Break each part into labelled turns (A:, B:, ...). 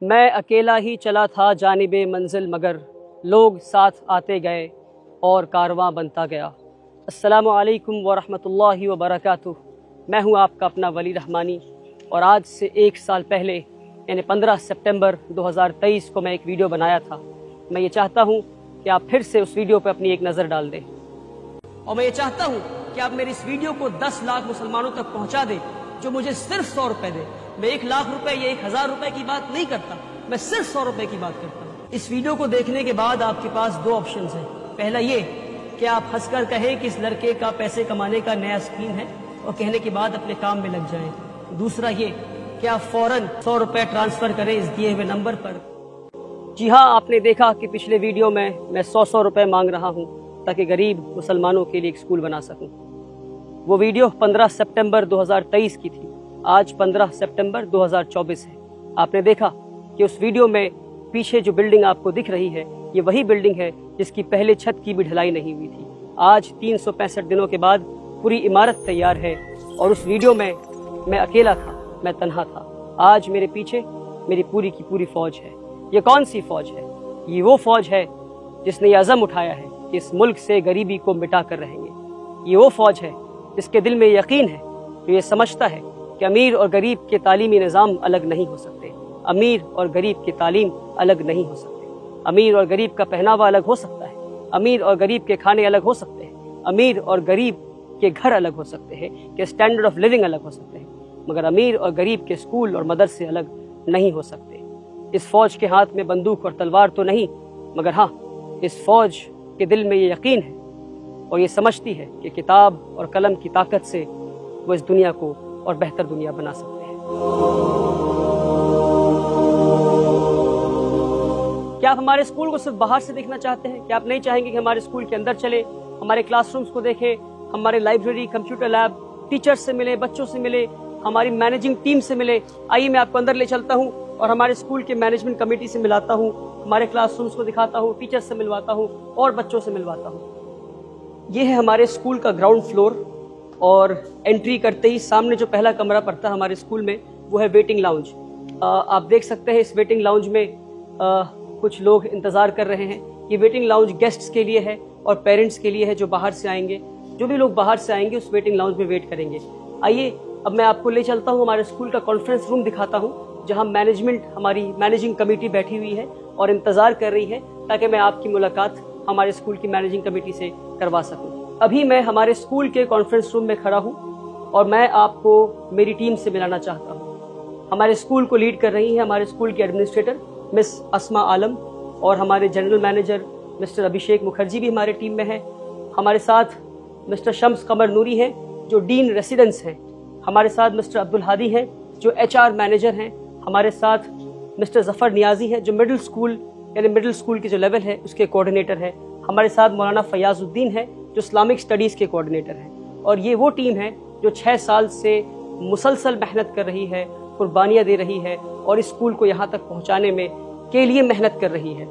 A: میں اکیلا ہی چلا تھا جانب منزل مگر لوگ ساتھ آتے گئے اور کارواں بنتا گیا۔ السلام علیکم ورحمۃ اللہ وبرکاتہ۔ میں ہوں آپ کا اپنا ولی رحمانی، اور آج سے 1 سال پہلے یعنی 15 سپٹمبر 2023 کو میں ایک ویڈیو بنایا تھا۔ میں یہ چاہتا ہوں کہ آپ پھر سے اس ویڈیو پہ اپنی ایک نظر ڈال دیں، اور میں یہ چاہتا ہوں کہ آپ میری اس ویڈیو کو 10 لاکھ مسلمانوں تک پہنچا دیں جو مجھے صرف 100 روپے دے۔ میں 1 لاکھ روپے یا 1000 روپے کی بات نہیں کرتا، میں صرف 100 روپے کی بات کرتا ہوں۔ اس ویڈیو کو دیکھنے کے بعد آپ کے پاس 2 آپشنز ہیں۔ پہلا یہ کہ آپ ہنس کر کہیں کہ اس لڑکے کا پیسے کمانے کا نیا اسکیم ہے، اور کہنے کے بعد اپنے کام میں لگ جائیں۔ دوسرا یہ کہ آپ فوراً 100 روپے ٹرانسفر کریں اس دیے ہوئے نمبر پر۔ جی ہاں، آپ نے دیکھا کہ پچھلے ویڈیو میں 100 روپے مانگ رہا ہوں تاکہ غریب مسلمانوں کے لیے ایک اسکول بنا سکوں۔ وہ ویڈیو 15 سپٹمبر 2023 کی تھی، آج 15 سپٹمبر 2024 ہے۔ آپ نے دیکھا کہ اس ویڈیو میں پیچھے جو بلڈنگ آپ کو دکھ رہی ہے، یہ وہی بلڈنگ ہے جس کی پہلے چھت کی بھی ڈھلائی نہیں ہوئی تھی۔ آج 365 دنوں کے بعد پوری عمارت تیار ہے، اور اس ویڈیو میں اکیلا تھا، میں تنہا تھا۔ آج میرے پیچھے میری پوری کی پوری فوج ہے۔ یہ کون سی فوج ہے؟ یہ وہ فوج ہے جس نے یہ عزم اٹھایا ہے کہ اس ملک سے غریبی کو مٹا کر رہیں گے۔ یہ وہ فوج ہے جس کے دل میں یقین ہے، جو یہ سمجھتا ہے کہ امیر اور غریب کے تعلیمی نظام الگ نہیں ہو سکتے، امیر اور غریب کی تعلیم الگ نہیں ہو سکتے، امیر اور غریب کا پہناوا الگ ہو سکتا ہے، امیر اور غریب کے کھانے الگ ہو سکتے ہیں، امیر اور غریب کے گھر الگ ہو سکتے ہیں، کہ اسٹینڈرڈ آف لیونگ الگ ہو سکتے ہیں، مگر امیر اور غریب کے اسکول اور مدرسے الگ نہیں ہو سکتے۔ اس فوج کے ہاتھ میں بندوق اور تلوار تو نہیں، مگر ہاں، اس فوج کے دل میں یہ یقین ہے اور یہ سمجھتی ہے کہ کتاب اور قلم کی طاقت سے وہ اس دنیا کو اور بہتر دنیا بنا سکتے ہیں۔ کیا آپ ہمارے اسکول کو صرف باہر سے دیکھنا چاہتے ہیں؟ کیا آپ نہیں چاہیں گے کہ ہمارے اسکول کے اندر چلے، ہمارے کلاس رومز کو دیکھیں، ہمارے لائبریری، کمپیوٹر لیب، ٹیچرز سے ملے، بچوں سے ملے، ہماری مینیجنگ ٹیم سے ملے؟ آئیے میں آپ کو اندر لے چلتا ہوں اور ہمارے اسکول کے مینجمنٹ کمیٹی سے ملاتا ہوں، ہمارے کلاس رومز کو دکھاتا ہوں، ٹیچرز سے ملواتا ہوں اور بچوں سے ملواتا ہوں۔ یہ ہے ہمارے اسکول کا گراؤنڈ فلور، اور انٹری کرتے ہی سامنے جو پہلا کمرہ پڑتا ہے ہمارے اسکول میں، وہ ہے ویٹنگ لاؤنج۔ آپ دیکھ سکتے ہیں اس ویٹنگ لاؤنج میں کچھ لوگ انتظار کر رہے ہیں۔ یہ ویٹنگ لاؤنج گیسٹس کے لیے ہے اور پیرنٹس کے لیے ہے جو باہر سے آئیں گے۔ جو بھی لوگ باہر سے آئیں گے اس ویٹنگ لاؤنج میں ویٹ کریں گے۔ آئیے اب میں آپ کو لے چلتا ہوں، ہمارے اسکول کا کانفرنس روم دکھاتا ہوں، جہاں مینجمنٹ، ہماری مینیجنگ کمیٹی بیٹھی ہوئی ہے اور انتظار کر رہی ہے تاکہ میں آپ کی ملاقات ہمارے اسکول کی مینیجنگ کمیٹی سے کروا سکوں۔ ابھی میں ہمارے اسکول کے کانفرنس روم میں کھڑا ہوں اور میں آپ کو میری ٹیم سے ملانا چاہتا ہوں۔ ہمارے اسکول کو لیڈ کر رہی ہیں ہمارے اسکول کی ایڈمنسٹریٹر مس اسما عالم، اور ہمارے general manager mister Abhishek Mukherjee بھی ہمارے ٹیم میں ہیں۔ ہمارے ساتھ مسٹر شمس قمر نوری ہیں جو ڈین ریسیڈنس ہیں۔ ہمارے ساتھ مسٹر عبدالہادی ہیں جو HR مینیجر ہیں۔ ہمارے ساتھ مسٹر ظفر نیازی ہیں جو مڈل اسکول یعنی مڈل اسکول کی جو لیول ہے اس کے کوآرڈینیٹر ہیں۔ ہمارے ساتھ مولانا فیاض الدین ہیں جو اسلامک اسٹڈیز کے کوآرڈینیٹر ہیں۔ اور یہ وہ ٹیم ہے جو 6 سال سے مسلسل محنت کر رہی ہے، قربانیاں دے رہی ہے، اور اس اسکول کو یہاں تک پہنچانے میں کے لیے محنت کر رہی ہے۔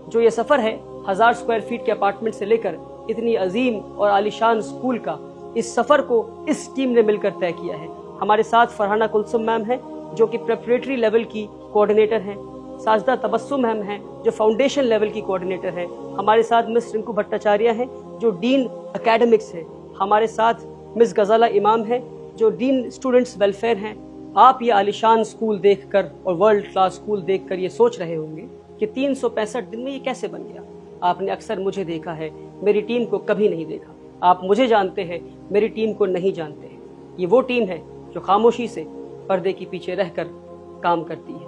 A: جو یہ سفر ہے 1000 اسکوائر فیٹ کے اپارٹمنٹ سے لے کر اتنی عظیم اور عالیشان اسکول کا، اس سفر کو اس ٹیم نے مل کر طے کیا ہے۔ ہمارے ساتھ فرحانہ کلثم میم ہیں جو کہ پریپریٹری لیول کی کوآرڈینیٹر ہیں۔ ساجدہ تبسم میم ہیں جو فاؤنڈیشن لیول کی کوآرڈینیٹر ہیں۔ ہمارے ساتھ مس رنکو بھٹاچاریہ ہیں جو ڈین اکیڈمکس ہیں۔ ہمارے ساتھ مس غزالہ امام ہیں جو ڈین اسٹوڈنٹس ویلفیئر ہیں۔ آپ یہ عالیشان اسکول دیکھ کر اور ورلڈ کلاس اسکول دیکھ کر یہ سوچ رہے ہوں گے کہ 365 دن میں یہ کیسے بن گیا۔ آپ نے اکثر مجھے دیکھا ہے، میری ٹیم کو کبھی نہیں دیکھا۔ آپ مجھے جانتے ہیں، میری ٹیم کو نہیں جانتے ہیں۔ یہ وہ ٹیم ہے جو خاموشی سے پردے کے پیچھے رہ کر کام کرتی ہے۔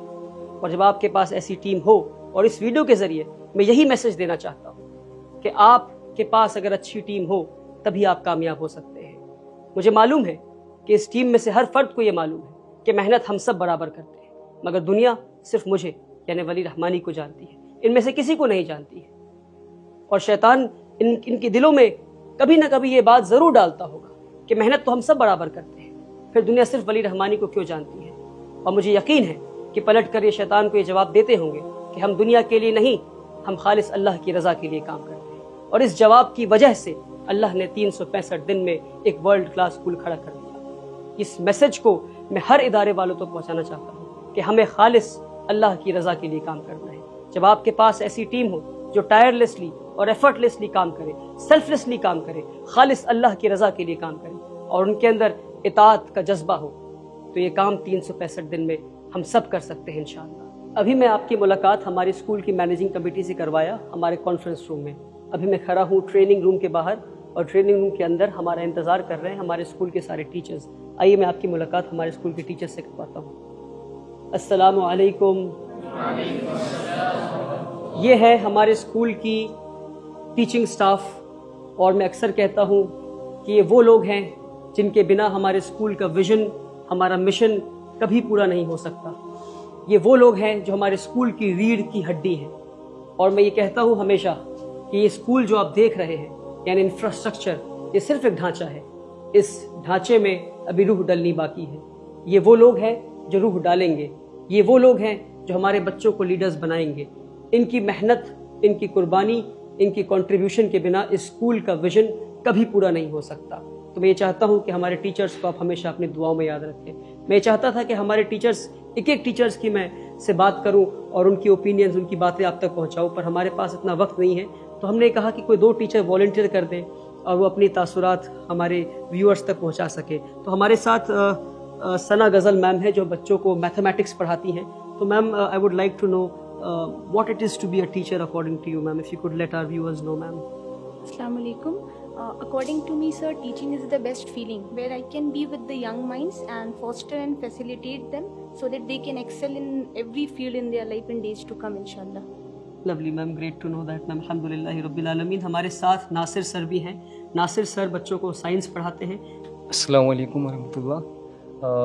A: اور جب آپ کے پاس ایسی ٹیم ہو، اور اس ویڈیو کے ذریعے میں یہی میسج دینا چاہتا ہوں کہ آپ کے پاس اگر اچھی ٹیم ہو تبھی آپ کامیاب ہو سکتے ہیں۔ مجھے معلوم ہے کہ اس ٹیم میں سے ہر فرد کو یہ معلوم ہے کہ محنت ہم سب برابر کرتے ہیں، مگر دنیا صرف مجھے یعنی ولی رحمانی کو جانتی ہے، ان میں سے کسی کو نہیں جانتی ہے۔ اور شیطان ان کے دلوں میں کبھی نہ کبھی یہ بات ضرور ڈالتا ہوگا کہ محنت تو ہم سب برابر کرتے ہیں، پھر دنیا صرف ولی رحمانی کو کیوں جانتی ہے؟ اور مجھے یقین ہے کہ پلٹ کر یہ شیطان کو یہ جواب دیتے ہوں گے کہ ہم دنیا کے لیے نہیں، ہم خالص اللہ کی رضا کے لیے کام کرتے ہیں۔ اور اس جواب کی وجہ سے اللہ نے 365 دن میں ایک ورلڈ کلاس اسکول کھڑا کر دیا۔ اس میسج کو میں ہر ادارے والوں تک پہنچانا چاہتا ہوں کہ ہمیں خالص اللہ کی رضا کے لیے کام کرنا ہے. جب آپ کے پاس ایسی ٹیم ہو جو ٹائرلیسلی اور ایفرٹلیسلی کام کرے, سیلفلیسلی کام کرے, خالص اللہ کی رضا کے لیے کام کرے, اور ان کے اندر اطاعت کا جذبہ ہو, تو یہ کام 365 دن میں ہم سب کر سکتے ہیں انشاءاللہ. ابھی میں آپ کی ملاقات ہمارے اسکول کی مینیجنگ کمیٹی سے کروایا ہمارے کانفرنس روم میں. ابھی میں کھڑا ہوں ٹریننگ روم کے باہر, اور ٹریننگ روم کے اندر ہمارا انتظار کر رہے ہیں ہمارے اسکول کے سارے ٹیچرز. آئیے میں آپ کی ملاقات ہمارے اسکول کے ٹیچرز سے کرواتا ہوں. السلام علیکم. یہ ہے ہمارے اسکول کی ٹیچنگ سٹاف, اور میں اکثر کہتا ہوں کہ یہ وہ لوگ ہیں جن کے بنا ہمارے اسکول کا ویژن, ہمارا مشن کبھی پورا نہیں ہو سکتا. یہ وہ لوگ ہیں جو ہمارے اسکول کی ریڑھ کی ہڈی ہیں. اور میں یہ کہتا ہوں ہمیشہ کہ یہ اسکول جو آپ دیکھ رہے ہیں, یعنی انفراسٹرکچر, یہ صرف ایک ڈھانچہ ہے. اس ڈھانچے میں ابھی روح ڈلنی باقی ہے. یہ وہ لوگ ہیں جو روح ڈالیں گے. یہ وہ لوگ ہیں جو ہمارے بچوں کو لیڈرز بنائیں گے. ان کی محنت, ان کی قربانی, ان کی کنٹریبیوشن کے بنا اس اسکول کا ویژن کبھی پورا نہیں ہو سکتا. تو میں یہ چاہتا ہوں کہ ہمارے ٹیچرز کو آپ ہمیشہ اپنی دعاؤں میں یاد رکھیں. میں یہ چاہتا تھا کہ ہمارے ٹیچرز, ایک ایک ٹیچرز کی میں سے بات کروں اور ان کی اوپینینز, ان کی باتیں آپ تک پہنچاؤں, پر ہمارے پاس اتنا وقت نہیں ہے. تو ہم نے کہا کہ کوئی 2 ٹیچر والنٹیئر کر دیں اور وہ اپنی تاثرات ہمارے ویورز تک پہنچا سکے. تو ہمارے ساتھ ثنا غزل میم ہے جو بچوں کو میتھمیٹکس پڑھاتی ہیں. تو ma'am, I would like to know what it is to be a teacher according to you, ma'am, if you could let our viewers know, ma'am.
B: Assalamu alaikum. According to me, sir, teaching is the best feeling where I can be with the young minds and foster and facilitate them so that they can excel in every field in their life in days to come, inshallah.
A: Lovely, ma'am. Great to know that, ma'am. Alhamdulillahi Rabbil Alameen. ہمارے ساتھ ناصر سر بھی ہیں. ناصر سر بچوں کو science پڑھاتے ہیں.
C: Assalamu alaikum warahmatullah.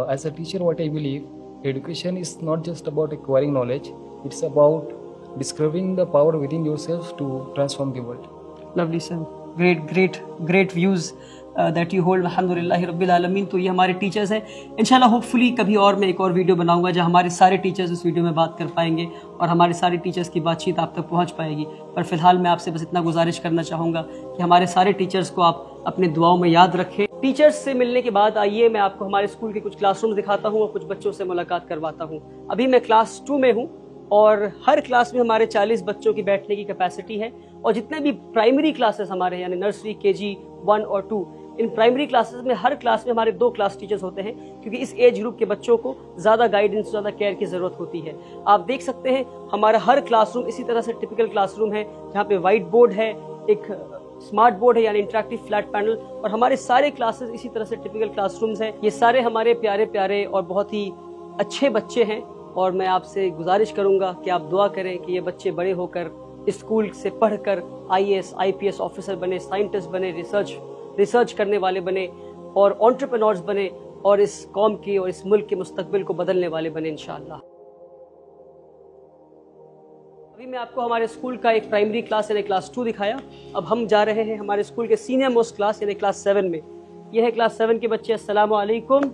C: As a teacher, what I believe, education is not just about acquiring knowledge. It's about discovering the power within yourself to transform the world.
A: Lovely, sir. Great views that you hold. الحمدللہ رب العالمین. تو یہ ہمارے teachers ہیں. انشاءاللہ hopefully کبھی اور میں ایک اور ویڈیو بناؤں گا جہاں ہمارے سارے ٹیچرز اس ویڈیو میں بات کر پائیں گے اور ہمارے سارے ٹیچرز کی بات چیت آپ تک پہنچ پائے گی. پر فی الحال میں آپ سے بس اتنا گزارش کرنا چاہوں گا کہ ہمارے سارے ٹیچرز کو آپ اپنے دعاؤں میں یاد رکھیں. ٹیچرز سے ملنے کے بعد آئیے میں آپ کو ہمارے اسکول کے کچھ کلاس روم دکھاتا ہوں اور کچھ بچوں سے ملاقات کرواتا ہوں. ابھی میں کلاس 2 میں ہوں اور ہر کلاس میں ہمارے 40 بچوں کی بیٹھنے کی کیپیسٹی ہے. اور جتنے بھی پرائمری کلاسز ہمارے یعنی نرسری, KG 1 اور 2, ان پرائمری کلاسز میں ہر کلاس میں ہمارے 2 کلاس ٹیچرز ہوتے ہیں کیونکہ اس ایج گروپ کے بچوں کو زیادہ گائیڈنس, زیادہ کیئر کی ضرورت ہوتی ہے. آپ دیکھ سکتے ہیں ہمارا ہر کلاس روم اسی طرح سے ٹپیکل کلاس روم ہے جہاں پہ وائٹ بورڈ ہے, ایک اسمارٹ بورڈ ہے یعنی انٹریکٹیو فلیٹ پینل, اور ہمارے سارے کلاسز اسی طرح سے ٹپیکل کلاس رومز ہیں. یہ سارے ہمارے پیارے اور بہت ہی اچھے بچے ہیں اور میں آپ سے گزارش کروں گا کہ آپ دعا کریں کہ یہ بچے بڑے ہو کر اسکول سے پڑھ کر IAS IPS آفیسر بنے, سائنٹسٹ بنے, ریسرچ کرنے والے بنے اور انٹرپرینورز بنے اور اس قوم کی اور اس ملک کے مستقبل کو بدلنے والے بنے انشاءاللہ. ابھی میں آپ کو ہمارے اسکول کا ایک پرائمری کلاس یعنی کلاس 2 دکھایا. اب ہم جا رہے ہیں ہمارے اسکول کے سینئر موسٹ کلاس یعنی کلاس 7 میں. یہ ہے کلاس 7 کے بچے. السلام علیکم.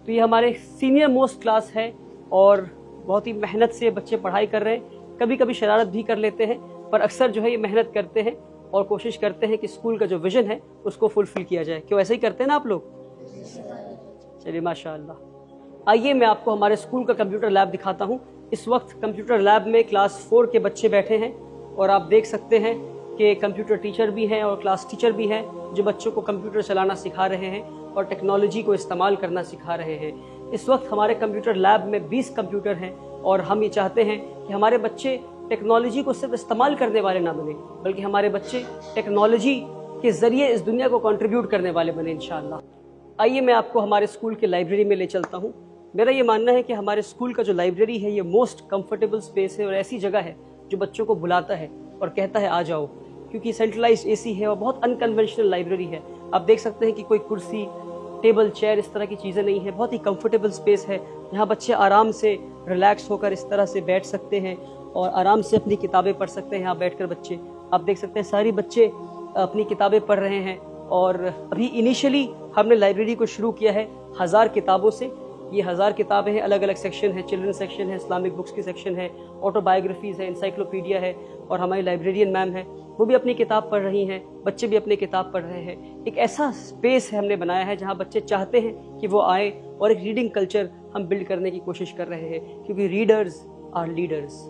A: تو یہ ہمارے سینئر موسٹ کلاس ہے اور بہت ہی محنت سے بچے پڑھائی کر رہے ہیں. کبھی کبھی شرارت بھی کر لیتے ہیں پر اکثر جو ہے یہ محنت کرتے ہیں اور کوشش کرتے ہیں کہ اسکول کا جو ویژن ہے اس کو فلفل کیا جائے. کیوں ایسے ہی کرتے ہیں نا آپ لوگ؟ چلیے ماشاء اللہ. آئیے میں آپ کو ہمارے اسکول کا کمپیوٹر لیب دکھاتا ہوں. اس وقت کمپیوٹر لیب میں کلاس 4 کے بچے بیٹھے ہیں اور آپ دیکھ سکتے ہیں کہ کمپیوٹر ٹیچر بھی ہیں اور کلاس ٹیچر بھی ہیں جو بچوں کو کمپیوٹر چلانا سکھا رہے ہیں اور ٹیکنالوجی کو استعمال کرنا سکھا رہے ہیں. اس وقت ہمارے کمپیوٹر لیب میں 20 کمپیوٹر ہیں اور ہم یہ چاہتے ہیں کہ ہمارے بچے ٹیکنالوجی کو صرف استعمال کرنے والے نہ بنیں بلکہ ہمارے بچے ٹیکنالوجی کے ذریعے اس دنیا کو کنٹریبیوٹ کرنے والے بنیں انشاءاللہ. آئیے میں آپ کو ہمارے اسکول کے لائبریری میں لے چلتا ہوں. میرا یہ ماننا ہے کہ ہمارے اسکول کا جو لائبریری ہے یہ موسٹ کمفرٹیبل سپیس ہے اور ایسی جگہ ہے جو بچوں کو بلاتا ہے اور کہتا ہے آ جاؤ, کیونکہ سینٹرلائزڈ AC ہے اور بہت انکنونشنل لائبریری ہے. آپ دیکھ سکتے ہیں کہ کوئی کرسی, ٹیبل, چیئر اس طرح کی چیزیں نہیں ہیں. بہت ہی کمفرٹیبل سپیس ہے جہاں بچے آرام سے ریلیکس ہو کر اس طرح سے بیٹھ سکتے ہیں اور آرام سے اپنی کتابیں پڑھ سکتے ہیں. یہاں بیٹھ کر بچے آپ دیکھ سکتے ہیں ساری بچے اپنی کتابیں پڑھ رہے ہیں. اور ابھی انیشلی ہم نے لائبریری کو شروع کیا ہے 1000 کتابوں سے. یہ 1000 کتابیں ہیں, الگ الگ سیکشن ہے, چلڈرن سیکشن ہے, اسلامک بکس کی سیکشن ہے, آٹو بایوگرافیز ہے, انسائکلوپیڈیا ہے اور ہماری لائبریرین میم ہے وہ بھی اپنی کتاب پڑھ رہی ہیں, بچے بھی اپنی کتاب پڑھ رہے ہیں. ایک ایسا اسپیس ہے ہم نے بنایا ہے جہاں بچے چاہتے ہیں کہ وہ آئیں اور ایک ریڈنگ کلچر ہم بلڈ کرنے کی کوشش کر رہے ہیں، کیونکہ ریڈرز آر لیڈرز۔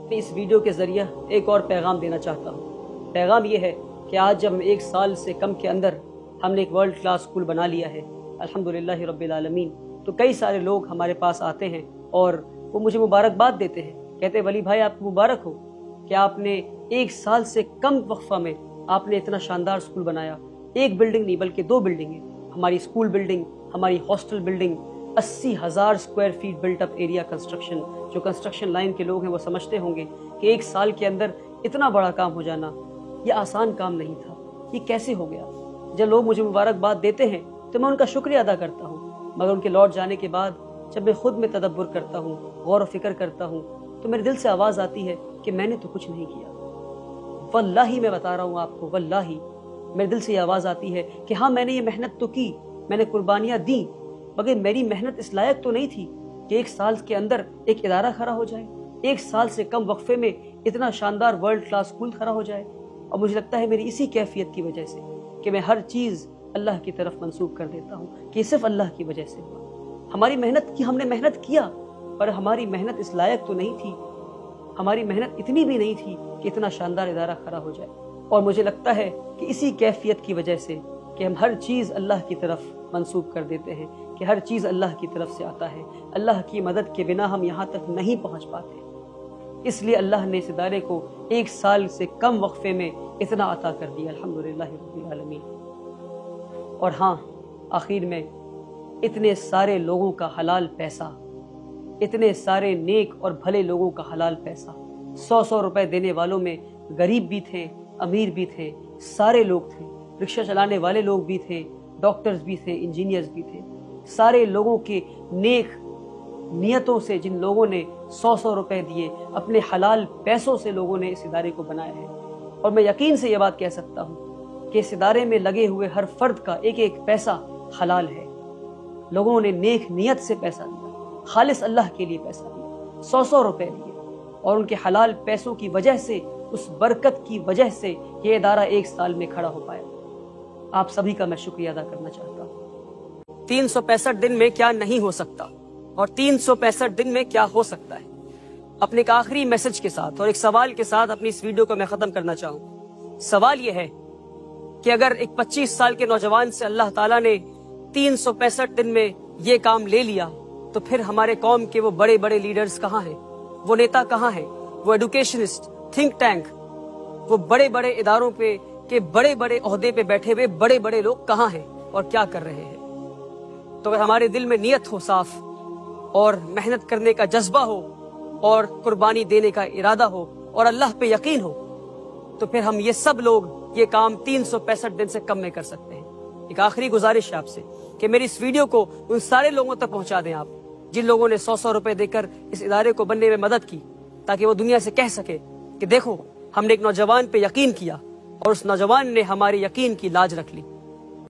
A: میں اس ویڈیو کے ذریعہ ایک اور پیغام دینا چاہتا ہوں۔ پیغام یہ ہے کہ آج جب 1 سال سے کم کے اندر ہم نے ایک ورلڈ کلاس اسکول بنا لیا ہے، الحمدللہ رب العالمین، تو کئی سارے لوگ ہمارے پاس آتے ہیں اور وہ مجھے مبارکباد دیتے ہیں، کہتے ہیں ولی بھائی آپ کو مبارک ہو کہ آپ نے 1 سال سے کم وقفہ میں آپ نے اتنا شاندار اسکول بنایا۔ ایک بلڈنگ نہیں بلکہ 2 بلڈنگیں، ہماری اسکول بلڈنگ، ہماری hostel building, 80,000 square feet built up area construction. جو کنسٹرکشن لائن کے لوگ ہیں وہ سمجھتے ہوں گے کہ 1 سال کے اندر اتنا بڑا کام ہو جانا یہ آسان کام نہیں تھا، یہ کیسے ہو گیا؟ جب لوگ مجھے مبارکباد دیتے ہیں تو میں ان کا شکریہ ادا کرتا ہوں، مگر ان کے لوٹ جانے کے بعد جب میں خود میں تدبر کرتا ہوں، غور و فکر کرتا ہوں، تو میرے دل سے آواز آتی ہے کہ میں نے تو کچھ نہیں کیا۔ واللہ میں بتا رہا ہوں آپ کو، واللہ میرے دل سے یہ آواز آتی ہے کہ ہاں میں نے یہ محنت تو کی، میں نے قربانیاں دیں، مگر میری محنت اس لائق تو نہیں تھی کہ 1 سال کے اندر ایک ادارہ کھڑا ہو جائے، 1 سال سے کم وقفے میں اتنا شاندار ورلڈ کلاس اسکول کھڑا ہو جائے۔ اور مجھے لگتا ہے میری اسی کیفیت کی وجہ سے کہ میں ہر چیز اللہ کی طرف منسوب کر دیتا ہوں کہ یہ صرف اللہ کی وجہ سے ہوا۔ ہماری محنت کی، ہم نے محنت کیا، پر ہماری محنت اس لائق تو نہیں تھی، ہماری محنت اتنی بھی نہیں تھی کہ اتنا شاندار ادارہ کھڑا ہو جائے۔ اور مجھے لگتا ہے کہ اسی کیفیت کی وجہ سے کہ ہم ہر چیز اللہ کی طرف منسوب کر دیتے ہیں، کہ ہر چیز اللہ کی طرف سے آتا ہے، اللہ کی مدد کے بنا ہم یہاں تک نہیں پہنچ پاتے، اس لیے اللہ نے اس ادارے کو 1 سال سے کم وقفے میں اتنا عطا کر دیا، الحمدللہ رب العالمین۔ اور ہاں، آخر میں اتنے سارے لوگوں کا حلال پیسہ، اتنے سارے نیک اور بھلے لوگوں کا حلال پیسہ، 100 روپے دینے والوں میں غریب بھی تھے، امیر بھی تھے، سارے لوگ تھے، رکشہ چلانے والے لوگ بھی تھے، ڈاکٹرز بھی تھے، انجینئرز بھی تھے، سارے لوگوں کے نیک نیتوں سے جن لوگوں نے 100 روپے دیے، اپنے حلال پیسوں سے لوگوں نے اس ادارے کو بنایا ہے۔ اور میں یقین سے یہ بات کہہ سکتا ہوں کہ اس ادارے میں لگے ہوئے ہر فرد کا ایک ایک پیسہ حلال ہے۔ لوگوں نے نیک نیت سے پیسہ دیا، خالص اللہ کے لیے پیسہ دیا، 100 روپے دیے، اور ان کے حلال پیسوں کی وجہ سے، اس برکت کی وجہ سے یہ ادارہ 1 سال میں کھڑا ہو پایا۔ آپ سبھی کا میں شکریہ ادا کرنا چاہتا ہوں۔ 365 دن میں کیا نہیں ہو سکتا اور 365 دن میں کیا ہو سکتا ہے۔ اپنے ایک آخری میسج کے ساتھ اور ایک سوال کے ساتھ اپنی اس ویڈیو کو میں ختم کرنا چاہوں۔ سوال یہ ہے کہ اگر ایک 25 سال کے نوجوان سے اللہ تعالیٰ نے 365 دن میں یہ کام لے لیا، تو پھر ہمارے قوم کے وہ بڑے بڑے لیڈرز کہاں ہیں؟ وہ نیتا کہاں ہیں؟ وہ ایڈوکیشنسٹ، تھنک ٹینک، وہ بڑے بڑے اداروں پہ کے بڑے بڑے عہدے پہ بیٹھے ہوئے بڑے بڑے لوگ کہاں ہیں اور کیا کر رہے ہیں؟ تو اگر ہمارے دل میں نیت ہو صاف، اور محنت کرنے کا جذبہ ہو، اور قربانی دینے کا ارادہ ہو، اور اللہ پہ یقین ہو، تو پھر ہم یہ سب لوگ یہ کام 365 دن سے کم میں کر سکتے ہیں۔ ایک آخری گزارش ہے آپ سے کہ میری اس ویڈیو کو ان سارے لوگوں تک پہنچا دیں آپ، جن لوگوں نے 100 روپے دے کر اس ادارے کو بننے میں مدد کی، تاکہ وہ دنیا سے کہہ سکے کہ دیکھو ہم نے ایک نوجوان پہ یقین کیا اور اس نوجوان نے ہمارے یقین کی لاج رکھ لی۔